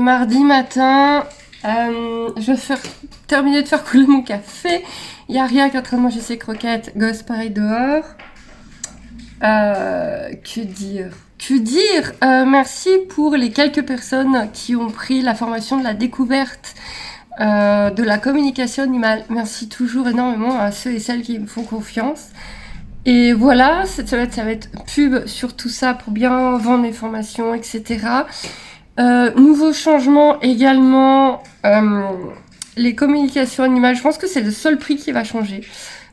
mardi matin. Je vais terminer de faire couler mon café. Il y a Ria qui est en train de manger ses croquettes. Gosse pareil dehors. Que dire merci pour les quelques personnes qui ont pris la formation de la découverte de la communication animale. Merci toujours énormément à ceux et celles qui me font confiance. Et voilà, cette semaine, ça va être pub sur tout ça pour bien vendre les formations, etc. Nouveau changement également, les communications animales. Je pense que c'est le seul prix qui va changer.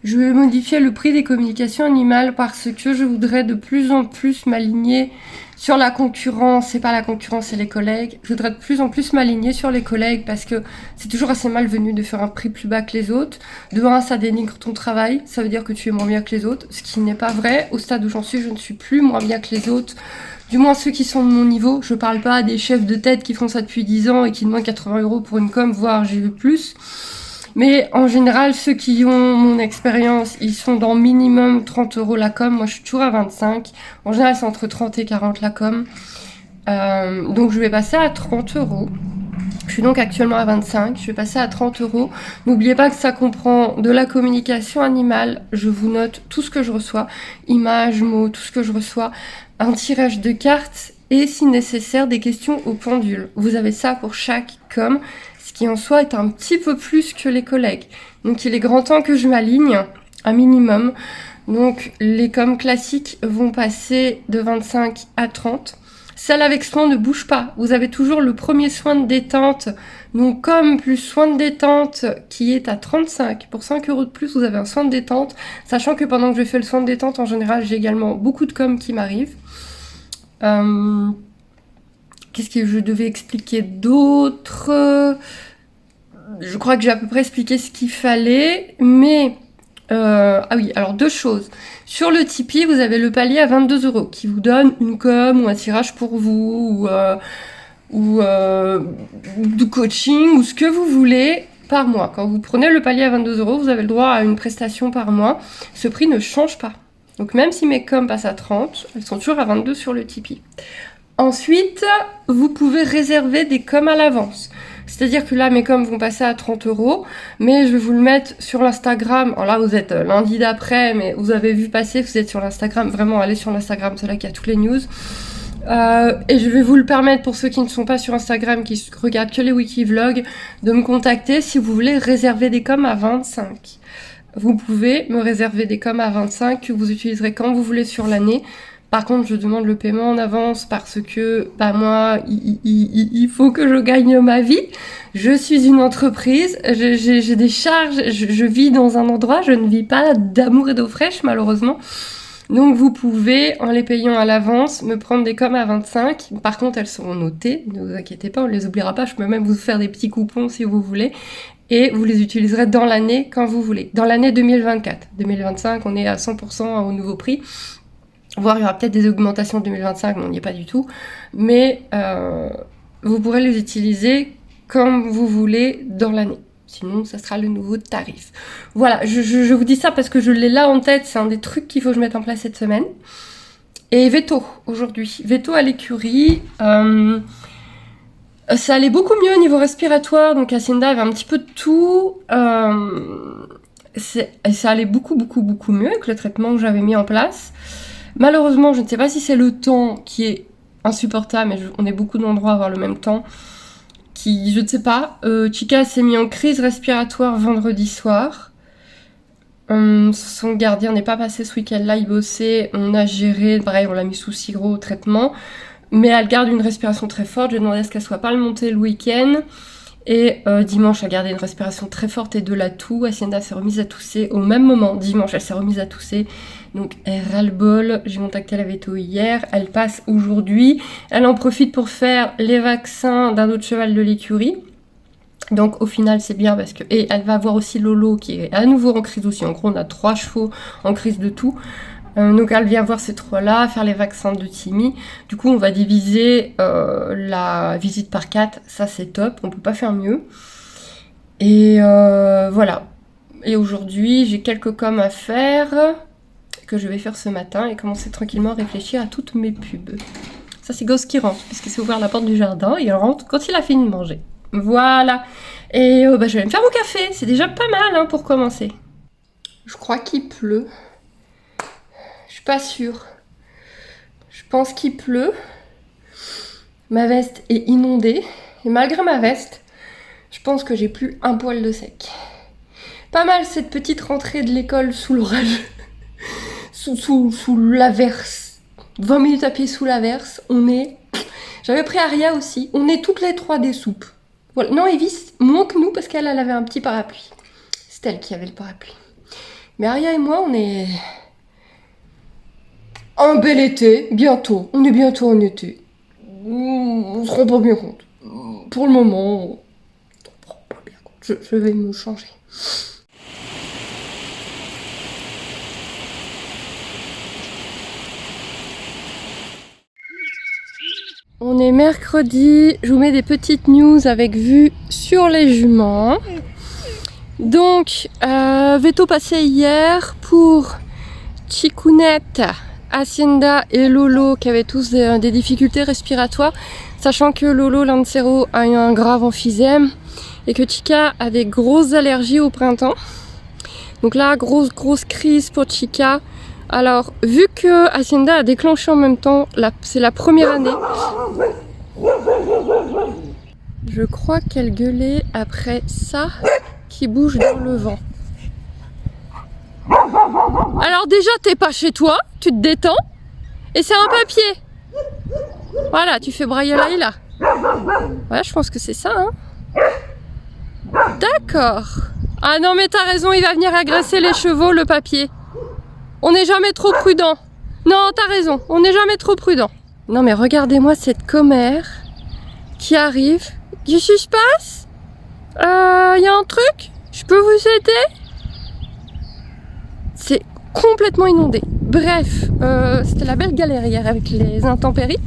Je vais modifier le prix des communications animales parce que je voudrais de plus en plus m'aligner sur la concurrence. C'est pas la concurrence, c'est les collègues. Je voudrais de plus en plus m'aligner sur les collègues parce que c'est toujours assez malvenu de faire un prix plus bas que les autres. De un, ça dénigre ton travail. Ça veut dire que tu es moins bien que les autres, ce qui n'est pas vrai. Au stade où j'en suis, je ne suis plus moins bien que les autres. Du moins ceux qui sont de mon niveau. Je parle pas des chefs de tête qui font ça depuis 10 ans et qui demandent 80 € pour une com, voire j'ai vu plus. Mais en général, ceux qui ont mon expérience, ils sont dans minimum 30 € la com. Moi, je suis toujours à 25. En général, c'est entre 30 et 40 la com. Donc, je vais passer à 30 €. Je suis donc actuellement à 25. Je vais passer à 30 €. N'oubliez pas que ça comprend de la communication animale. Je vous note tout ce que je reçois. Images, mots, tout ce que je reçois. Un tirage de cartes et, si nécessaire, des questions au pendule. Vous avez ça pour chaque com. Qui en soi est un petit peu plus que les collègues. Donc il est grand temps que je m'aligne, un minimum. Donc les coms classiques vont passer de 25 à 30. Celle avec soin ne bouge pas. Vous avez toujours le premier soin de détente. Donc com plus soin de détente qui est à 35. Pour 5 € de plus, vous avez un soin de détente. Sachant que pendant que je fais le soin de détente, en général, j'ai également beaucoup de com qui m'arrivent. Qu'est-ce que je devais expliquer d'autre ? Je crois que j'ai à peu près expliqué ce qu'il fallait, mais... ah oui, alors deux choses. Sur le Tipeee, vous avez le palier à 22 € qui vous donne une com ou un tirage pour vous, ou du coaching, ou ce que vous voulez par mois. Quand vous prenez le palier à 22 €, vous avez le droit à une prestation par mois. Ce prix ne change pas. Donc même si mes coms passent à 30, elles sont toujours à 22 sur le Tipeee. Ensuite, vous pouvez réserver des coms à l'avance. C'est-à-dire que là, mes coms vont passer à 30 €, mais je vais vous le mettre sur l'Instagram. Alors là, vous êtes lundi d'après, mais vous avez vu passer, vous êtes sur l'Instagram. Vraiment, allez sur l'Instagram, c'est là qu'il y a toutes les news. Et je vais vous le permettre, pour ceux qui ne sont pas sur Instagram, qui regardent que les wikivlogs, de me contacter si vous voulez réserver des coms à 25. Vous pouvez me réserver des coms à 25 que vous utiliserez quand vous voulez sur l'année. Par contre, je demande le paiement en avance parce que, moi, il faut que je gagne ma vie. Je suis une entreprise, j'ai des charges, je vis dans un endroit, je ne vis pas d'amour et d'eau fraîche, malheureusement. Donc, vous pouvez, en les payant à l'avance, me prendre des coms à 25. Par contre, elles seront notées, ne vous inquiétez pas, on ne les oubliera pas. Je peux même vous faire des petits coupons si vous voulez. Et vous les utiliserez dans l'année quand vous voulez. Dans l'année 2024. 2025, on est à 100% au nouveau prix. Voire il y aura peut-être des augmentations en 2025, mais on n'y est pas du tout. Mais vous pourrez les utiliser comme vous voulez dans l'année. Sinon, ça sera le nouveau tarif. Voilà, je vous dis ça parce que je l'ai là en tête. C'est un des trucs qu'il faut que je mette en place cette semaine. Et veto, aujourd'hui. Veto à l'écurie. Ça allait beaucoup mieux au niveau respiratoire. Donc, Hacienda avait un petit peu de tout. Ça allait beaucoup mieux avec le traitement que j'avais mis en place. Malheureusement, je ne sais pas si c'est le temps qui est insupportable, mais on est beaucoup d'endroits à avoir le même temps, je ne sais pas. Chica s'est mis en crise respiratoire vendredi soir. Son gardien n'est pas passé ce week-end-là, il bossait, on a géré, pareil, on l'a mis sous si gros traitement, mais elle garde une respiration très forte. Je lui ai demandé à ce qu'elle soit pas le montée le week-end. Et dimanche, elle gardait une respiration très forte et de la toux. Hacienda s'est remise à tousser au même moment. Dimanche, elle s'est remise à tousser. Donc, elle ras-le-bol. J'ai contacté la veto hier. Elle passe aujourd'hui. Elle en profite pour faire les vaccins d'un autre cheval de l'écurie. Donc, au final, c'est bien parce que... Et elle va avoir aussi Lolo qui est à nouveau en crise aussi. En gros, on a 3 chevaux en crise de toux. Donc elle vient voir ces 3-là, faire les vaccins de Timmy. Du coup, on va diviser la visite par 4. Ça, c'est top. On peut pas faire mieux. Et voilà. Et aujourd'hui, j'ai quelques coms à faire que je vais faire ce matin et commencer tranquillement à réfléchir à toutes mes pubs. Ça, c'est Ghost qui rentre, puisqu'il s'est ouvert la porte du jardin, et il rentre quand il a fini de manger. Voilà. Et je vais me faire mon café, c'est déjà pas mal hein, pour commencer. Je crois qu'il pleut. Je suis pas sûre. Je pense qu'il pleut. Ma veste est inondée. Et malgré ma veste, je pense que j'ai plus un poil de sec. Pas mal cette petite rentrée de l'école sous l'orage. sous l'averse. 20 minutes à pied sous l'averse. J'avais pris Aria aussi. On est toutes les trois des soupes. Voilà. Non, Evie, moins que nous parce qu'elle avait un petit parapluie. C'est elle qui avait le parapluie. Mais Aria et moi, on est... Un bel été, bientôt. On est bientôt en été. On se rend pas bien compte. Pour le moment, on se rend pas bien compte. Je vais me changer. On est mercredi, je vous mets des petites news avec vue sur les juments. Donc, veto passé hier pour Chicounette, Hacienda et Lolo qui avaient tous des difficultés respiratoires, sachant que Lolo Lancero a eu un grave emphysème et que Chica a des grosses allergies au printemps. Donc là, grosse crise pour Chica. Alors, vu que Hacienda a déclenché en même temps, c'est la première année. Je crois qu'elle gueulait après ça qui bouge dans le vent. Alors déjà, t'es pas chez toi, tu te détends, et c'est un papier. Voilà, tu fais brailler là. Voilà, je pense que c'est ça, hein. D'accord. Ah non, mais t'as raison, il va venir agresser les chevaux, le papier. On n'est jamais trop prudent. Non, t'as raison, on n'est jamais trop prudent. Non mais regardez-moi cette commère qui arrive. Qu'est-ce qui se passe? Y a un truc? Je peux vous aider? C'est complètement inondé. Bref, c'était la belle galère hier avec les intempéries.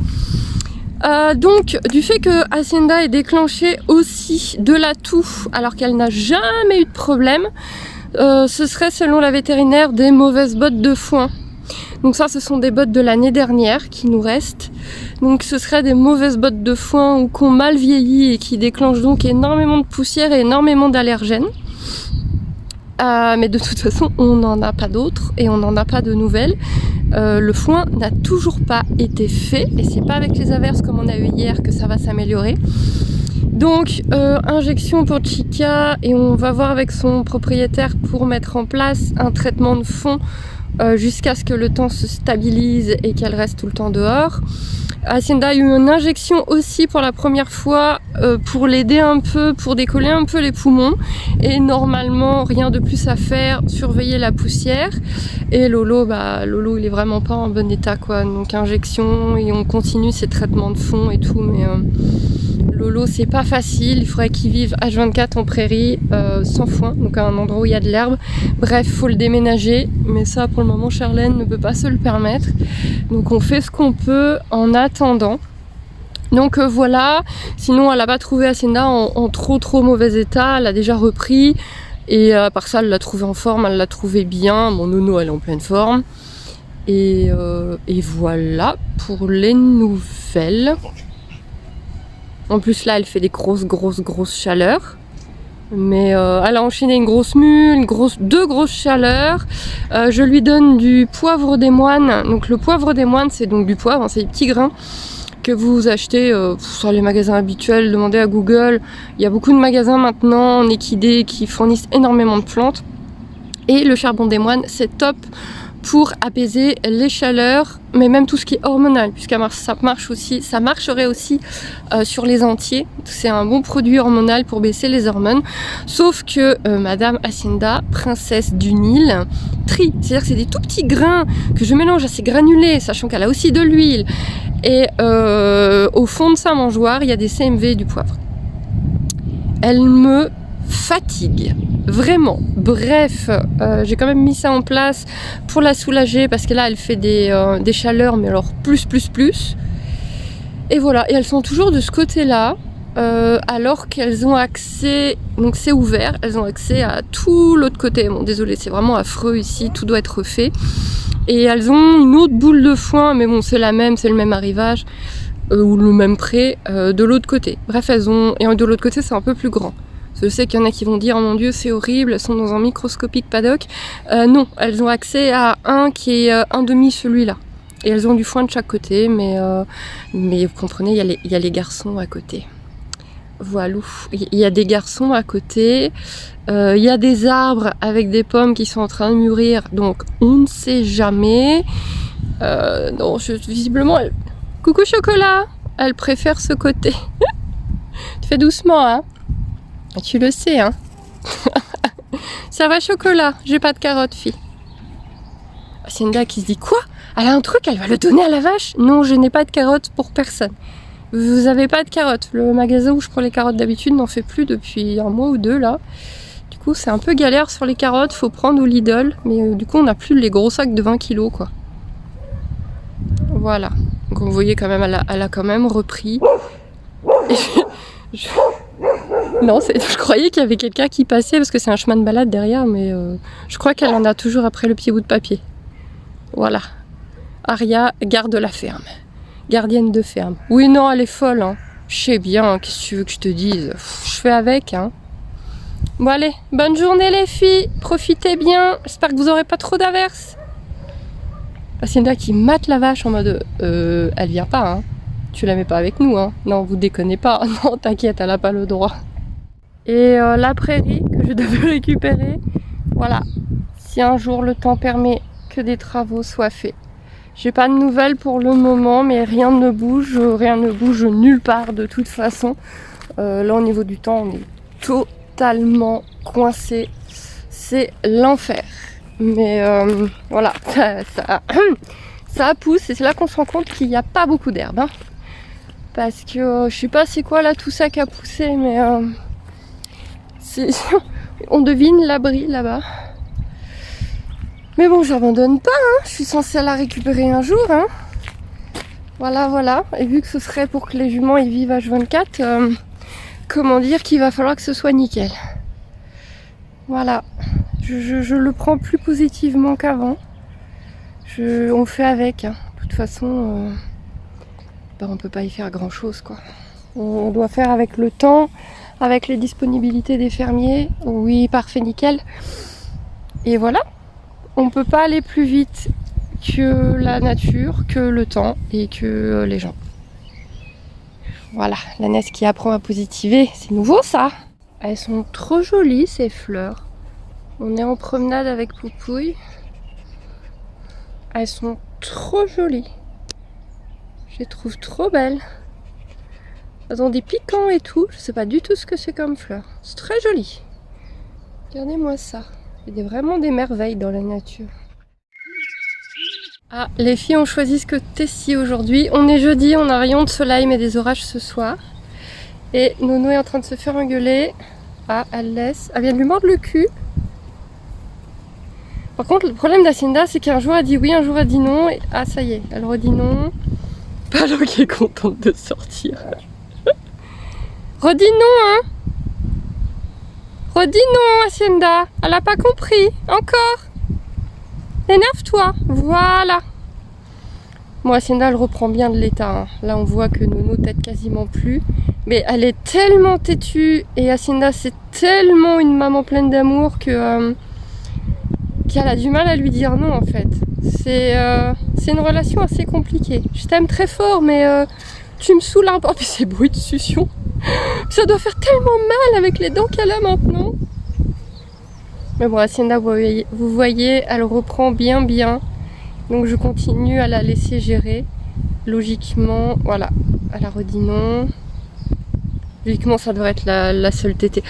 Donc, du fait que Hacienda est déclenchée aussi de la toux alors qu'elle n'a jamais eu de problème, ce serait selon la vétérinaire des mauvaises bottes de foin. Donc ça, ce sont des bottes de l'année dernière qui nous restent. Donc ce seraient des mauvaises bottes de foin ou qui ont mal vieilli et qui déclenchent donc énormément de poussière et énormément d'allergènes. Mais de toute façon, on n'en a pas d'autres et on n'en a pas de nouvelles. Le foin n'a toujours pas été fait et c'est pas avec les averses comme on a eu hier que ça va s'améliorer. Donc injection pour Chica et on va voir avec son propriétaire pour mettre en place un traitement de fond jusqu'à ce que le temps se stabilise et qu'elle reste tout le temps dehors. Hacienda a eu une injection aussi pour la première fois pour l'aider un peu, pour décoller un peu les poumons. Et normalement, rien de plus à faire, surveiller la poussière. Et Lolo, Lolo il est vraiment pas en bon état quoi. Donc injection et on continue ses traitements de fond et tout. Mais Lolo c'est pas facile, il faudrait qu'il vive H24 en prairie sans foin, donc à un endroit où il y a de l'herbe. Bref, faut le déménager, mais ça pour le moment Charlène ne peut pas se le permettre. Donc on fait ce qu'on peut en attendant. Donc voilà, sinon elle n'a pas trouvé Hacienda en trop mauvais état, elle a déjà repris. Et à part ça, elle l'a trouvé en forme, elle l'a trouvé bien. Mon Nono elle est en pleine forme. Et voilà pour les nouvelles. En plus là elle fait des grosses chaleurs. Mais elle a enchaîné une grosse mue, deux grosses chaleurs. Je lui donne du poivre des moines. Donc le poivre des moines c'est donc du poivre, hein, c'est des petits grains que vous achetez sur les magasins habituels. Demandez à Google. Il y a beaucoup de magasins maintenant en équidé qui fournissent énormément de plantes. Et le charbon des moines c'est top pour apaiser les chaleurs, mais même tout ce qui est hormonal, puisque ça marcherait aussi sur les entiers. C'est un bon produit hormonal pour baisser les hormones. Sauf que Madame Hacienda, princesse du Nil, trie. C'est-à-dire que c'est des tout petits grains que je mélange à ces granulés, sachant qu'elle a aussi de l'huile. Et au fond de sa mangeoire, il y a des CMV et du poivre. Elle me fatigue, vraiment. Bref, j'ai quand même mis ça en place pour la soulager parce que là elle fait des chaleurs, mais alors plus. Et voilà, et elles sont toujours de ce côté-là, alors qu'elles ont accès, donc c'est ouvert, elles ont accès à tout l'autre côté. Bon, désolé, c'est vraiment affreux ici, tout doit être refait. Et elles ont une autre boule de foin, mais bon, c'est la même, c'est le même arrivage. ou le même pré de l'autre côté. Bref, et de l'autre côté c'est un peu plus grand. Je sais qu'il y en a qui vont dire oh mon dieu c'est horrible, elles sont dans un microscopique paddock. Non, elles ont accès à un qui est un demi celui-là. Et elles ont du foin de chaque côté, mais vous comprenez, il y a les garçons à côté. Voilà, il y a des garçons à côté, il y a des arbres avec des pommes qui sont en train de mûrir, donc on ne sait jamais. Non, visiblement, coucou Chocolat, elle préfère ce côté. Tu fais doucement, hein. Tu le sais, hein. Ça va Chocolat, j'ai pas de carottes, fille. Hacienda qui se dit quoi? Elle a un truc, elle va le donner à la vache? Non, je n'ai pas de carottes pour personne. Vous avez pas de carottes. Le magasin où je prends les carottes d'habitude n'en fait plus depuis un mois ou deux là. Du coup, c'est un peu galère sur les carottes, faut prendre au Lidl. Mais du coup, on n'a plus les gros sacs de 20 kilos quoi. Voilà. Donc vous voyez quand même, elle a quand même repris. Non, je croyais qu'il y avait quelqu'un qui passait parce que c'est un chemin de balade derrière, mais je crois qu'elle en a toujours après le petit bout de papier. Voilà. Aria garde la ferme. Gardienne de ferme. Oui, non, elle est folle, hein. Je sais bien, qu'est-ce que tu veux que je te dise? Je fais avec, hein. Bon, allez, bonne journée les filles. Profitez bien. J'espère que vous aurez pas trop d'averses. Hacienda qui mate la vache en mode elle vient pas, hein. Tu la mets pas avec nous, hein. Non, vous déconnez pas. Non, t'inquiète, elle a pas le droit. Et la prairie que je devais récupérer, voilà. Si un jour le temps permet que des travaux soient faits. J'ai pas de nouvelles pour le moment, mais rien ne bouge nulle part de toute façon. Là au niveau du temps, on est totalement coincé. C'est l'enfer. Mais voilà, ça pousse et c'est là qu'on se rend compte qu'il n'y a pas beaucoup d'herbe. Hein. Parce que je sais pas c'est quoi là tout ça qui a poussé, mais on devine l'abri là-bas. Mais bon, j'abandonne pas, hein. Je suis censée la récupérer un jour. Hein. Voilà. Et vu que ce serait pour que les juments y vivent H24, comment dire qu'il va falloir que ce soit nickel. Voilà. Je le prends plus positivement qu'avant. On fait avec. Hein. De toute façon, on peut pas y faire grand chose, quoi. On doit faire avec le temps, avec les disponibilités des fermiers. Oui, parfait, nickel. Et voilà. On peut pas aller plus vite que la nature, que le temps et que les gens. Voilà, la Ness qui apprend à positiver, c'est nouveau ça. Elles sont trop jolies ces fleurs. On est en promenade avec Poupouille. Elles sont trop jolies. Je les trouve trop belles. Elles ont des piquants et tout. Je sais pas du tout ce que c'est comme fleurs. C'est très joli. Regardez-moi ça. Il y a vraiment des merveilles dans la nature. Ah, les filles ont choisi ce côté-ci aujourd'hui. On est jeudi, on a rayon de soleil mais des orages ce soir. Et Nono est en train de se faire engueuler. Ah, elle laisse. Elle vient de lui mordre le cul. Par contre, le problème d'Hacienda, c'est qu'un jour elle dit oui, un jour elle dit non. Et ah, ça y est, elle redit non. Palo qui est contente de sortir. Redis non, hein. Redis non, Hacienda. Elle a pas compris. Encore. Énerve-toi. Voilà. Bon, Hacienda, elle reprend bien de l'état. Hein. Là, on voit que Nono t'aide quasiment plus. Mais elle est tellement têtue. Et Hacienda, c'est tellement une maman pleine d'amour que qu'elle a du mal à lui dire non, en fait. C'est une relation assez compliquée. Je t'aime très fort, mais tu me saoules un peu. Puis ces bruits de succion. Ça doit faire tellement mal avec les dents qu'elle a maintenant. Mais bon, Hacienda, vous voyez, elle reprend bien. Donc je continue à la laisser gérer. Logiquement, voilà, elle a redit non. Logiquement, ça devrait être la seule tétée.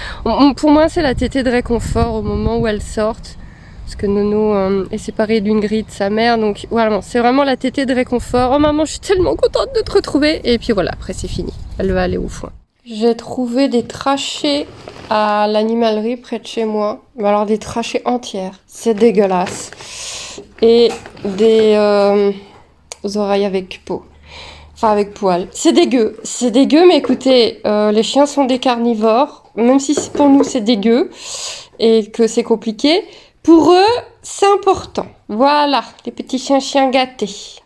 Pour moi, c'est la tétée de réconfort au moment où elles sortent. Parce que Nono est séparée d'une grille de sa mère. Donc voilà, c'est vraiment la tétée de réconfort. Oh maman, je suis tellement contente de te retrouver. Et puis voilà, après c'est fini. Elle va aller au foin. J'ai trouvé des trachées à l'animalerie près de chez moi. Alors des trachées entières. C'est dégueulasse. Et des oreilles avec peau. Enfin avec poils. C'est dégueu, mais écoutez, les chiens sont des carnivores, même si pour nous c'est dégueu et que c'est compliqué, pour eux c'est important. Voilà, les petits chiens gâtés.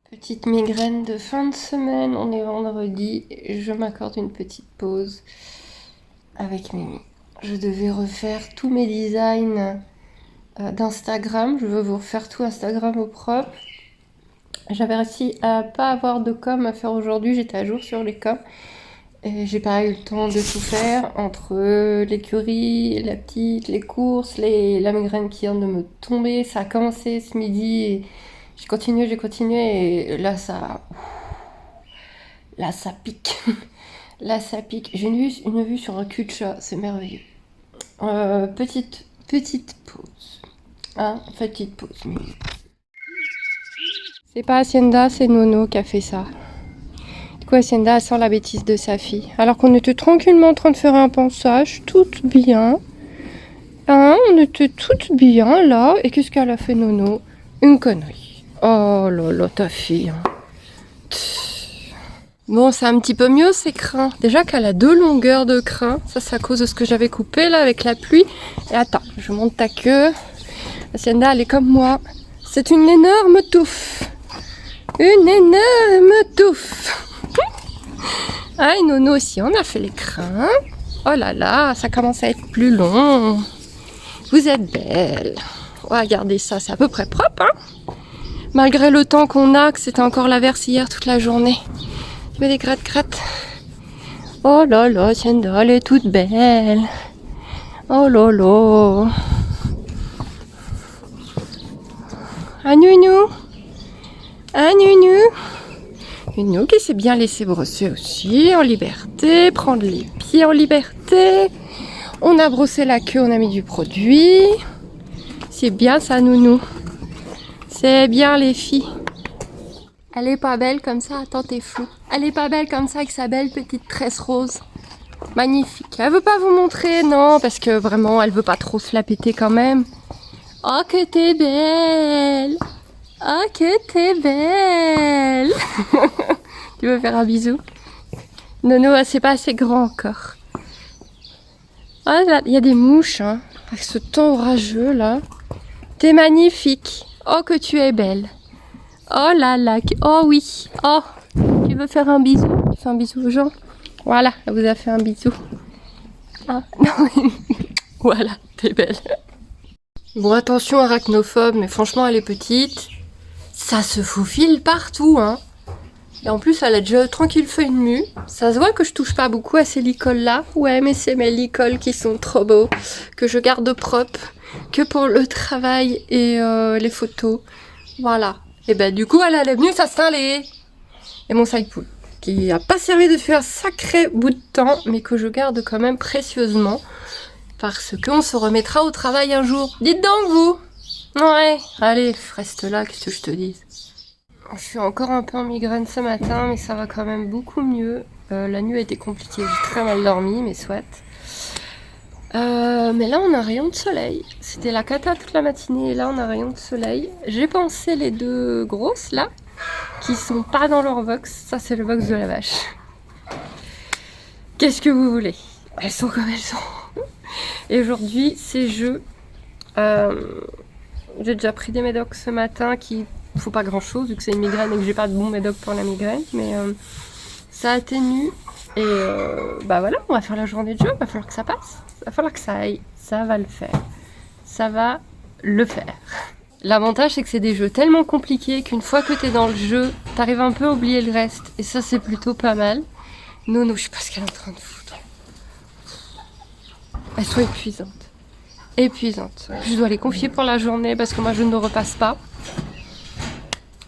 Petite migraine de fin de semaine, on est vendredi, je m'accorde une petite pause avec Mimi. Je devais refaire tous mes designs d'Instagram, je veux vous refaire tout Instagram au propre. J'avais réussi à pas avoir de com à faire aujourd'hui, j'étais à jour sur les coms. Et j'ai pas eu le temps de tout faire entre l'écurie, la petite, les courses, la migraine qui vient de me tomber. Ça a commencé ce midi et j'ai continué et là ça pique. Là ça pique. J'ai une vue sur un cul de chat, c'est merveilleux. Petite pause. Hein, petite pause. C'est pas Hacienda, c'est Nono qui a fait ça. Du coup, Hacienda sent la bêtise de sa fille. Alors qu'on était tranquillement en train de faire un pansage, toutes bien. Hein, on était toutes bien là. Et qu'est-ce qu'elle a fait, Nono? Une connerie. Oh là là, ta fille. Hein. Bon, c'est un petit peu mieux ces crins. Déjà qu'elle a 2 longueurs de crins. Ça, c'est à cause de ce que j'avais coupé là avec la pluie. Et attends, je monte ta queue. Hacienda, elle est comme moi. C'est une énorme touffe. Une énorme touffe. Ah, et Nono aussi, on a fait les crins. Oh là là, ça commence à être plus long. Vous êtes belle. Regardez ça, c'est à peu près propre, hein. Malgré le temps qu'on a, que c'était encore l'averse hier toute la journée. Tu veux des gratte-gratte? Oh là là, Hacienda, elle est toute belle. Oh là là. Ah, Nounou. Ah, Nounou. Nounou qui s'est bien laissé brosser aussi, en liberté, prendre les pieds en liberté. On a brossé la queue, on a mis du produit. C'est bien ça, Nounou. C'est bien les filles. Elle est pas belle comme ça, attends, t'es flou. Elle est pas belle comme ça avec sa belle petite tresse rose. Magnifique. Elle veut pas vous montrer, non, parce que vraiment, elle veut pas trop se la péter quand même. Oh, que t'es belle! Oh, que t'es belle! Tu veux faire un bisou? Nono, c'est pas assez grand encore. Ah là, il y a des mouches, hein, avec ce temps orageux là. T'es magnifique. Oh, que tu es belle. Oh là là. Oh oui. Oh, tu veux faire un bisou? Tu fais un bisou aux gens? Voilà, elle vous a fait un bisou. Ah, non. Voilà, t'es belle. Bon, attention, arachnophobe, mais franchement, elle est petite. Ça se faufile partout, hein. Et en plus, elle a déjà tranquille feuille de mue. Ça se voit que je touche pas beaucoup à ces licoles là. Ouais, mais c'est mes licoles qui sont trop beaux, que je garde propre, que pour le travail et les photos. Voilà. Et ben du coup, elle est venue s'installer. Et mon side-pool, qui a pas servi depuis un sacré bout de temps, mais que je garde quand même précieusement, parce qu'on se remettra au travail un jour. Dites donc, vous. Ouais, allez, reste là, qu'est-ce que je te dis. Je suis encore un peu en migraine ce matin, mais ça va quand même beaucoup mieux. La nuit a été compliquée, j'ai très mal dormi, mais soit. Mais là, on a un rayon de soleil. C'était la cata toute la matinée, et là, on a un rayon de soleil. J'ai pensé les 2 grosses, là, qui sont pas dans leur box. Ça, c'est le box de la vache. Qu'est-ce que vous voulez? Elles sont comme elles sont. Et aujourd'hui, c'est jeu. J'ai déjà pris des médocs ce matin qui faut pas grand chose vu que c'est une migraine et que j'ai pas de bon médoc pour la migraine, mais ça atténue et bah voilà, on va faire la journée de jeu, va falloir que ça passe, va falloir que ça aille, ça va le faire, ça va le faire. L'avantage c'est que c'est des jeux tellement compliqués qu'une fois que t'es dans le jeu, t'arrives un peu à oublier le reste et ça c'est plutôt pas mal. Non, je sais pas ce qu'elle est en train de foutre. Elles sont épuisantes. Je dois les confier pour la journée parce que moi je ne repasse pas.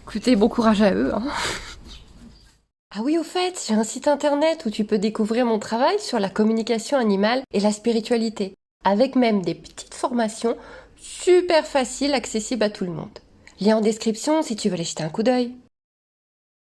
Écoutez, bon courage à eux. Hein. Ah oui, au fait, j'ai un site internet où tu peux découvrir mon travail sur la communication animale et la spiritualité, avec même des petites formations super faciles, accessibles à tout le monde. Lien en description si tu veux aller jeter un coup d'œil.